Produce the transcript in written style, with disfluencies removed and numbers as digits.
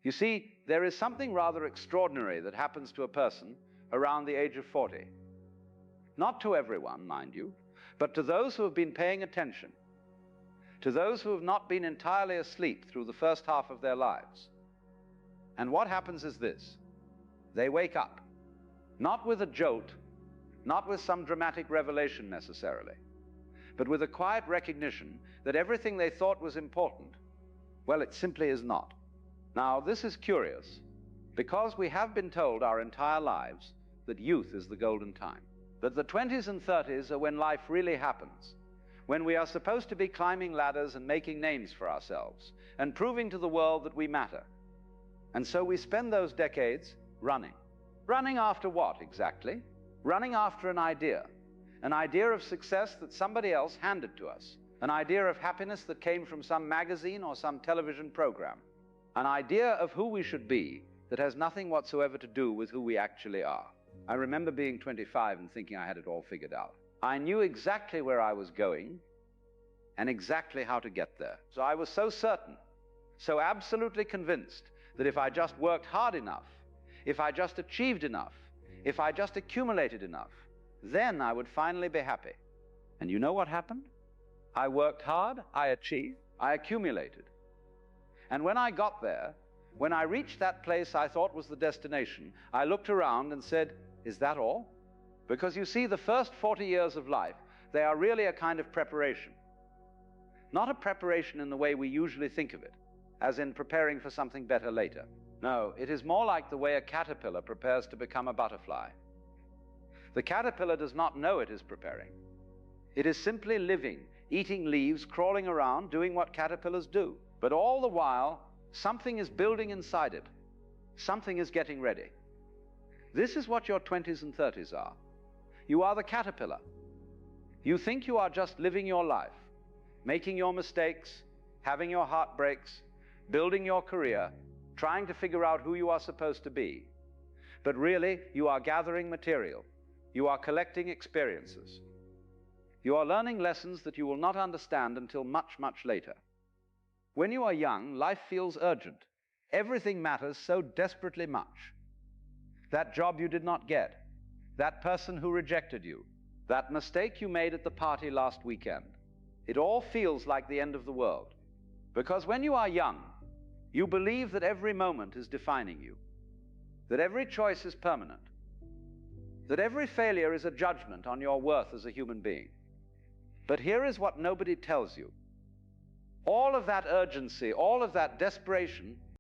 You see, there is something rather extraordinary that happens to a person around the age of 40. Not to everyone, mind you, but to those who have been paying attention, to those who have not been entirely asleep through the first half of their lives. And what happens is this: they wake up, not with a jolt, not with some dramatic revelation necessarily, but with a quiet recognition that everything they thought was important, well, it simply is not. Now, this is curious, because we have been told our entire lives that youth is the golden time, that the 20s and 30s are when life really happens, when we are supposed to be climbing ladders and making names for ourselves and proving to the world that we matter. And so we spend those decades running. Running after what exactly? Running after an idea of success that somebody else handed to us, an idea of happiness that came from some magazine or some television program, an idea of who we should be that has nothing whatsoever to do with who we actually are. I remember being 25 and thinking I had it all figured out. I knew exactly where I was going and exactly how to get there. So I was so certain, so absolutely convinced that if I just worked hard enough, if I just achieved enough, if I just accumulated enough, then I would finally be happy. And you know what happened? I worked hard, I achieved, I accumulated. And when I got there, when I reached that place I thought was the destination, I looked around and said, is that all? Because you see, the first 40 years of life, they are really a kind of preparation. Not a preparation in the way we usually think of it, as in preparing for something better later. No, it is more like the way a caterpillar prepares to become a butterfly. The caterpillar does not know it is preparing. It is simply living, eating leaves, crawling around, doing what caterpillars do. But all the while, something is building inside it. Something is getting ready. This is what your 20s and 30s are. You are the caterpillar. You think you are just living your life, making your mistakes, having your heartbreaks, building your career, trying to figure out who you are supposed to be. But really, you are gathering material. You are collecting experiences. You are learning lessons that you will not understand until much, much later. When you are young, life feels urgent. Everything matters so desperately much. That job you did not get, that person who rejected you, that mistake you made at the party last weekend. It all feels like the end of the world. Because when you are young, you believe that every moment is defining you, that every choice is permanent, that every failure is a judgment on your worth as a human being. But here is what nobody tells you. All of that urgency, all of that desperation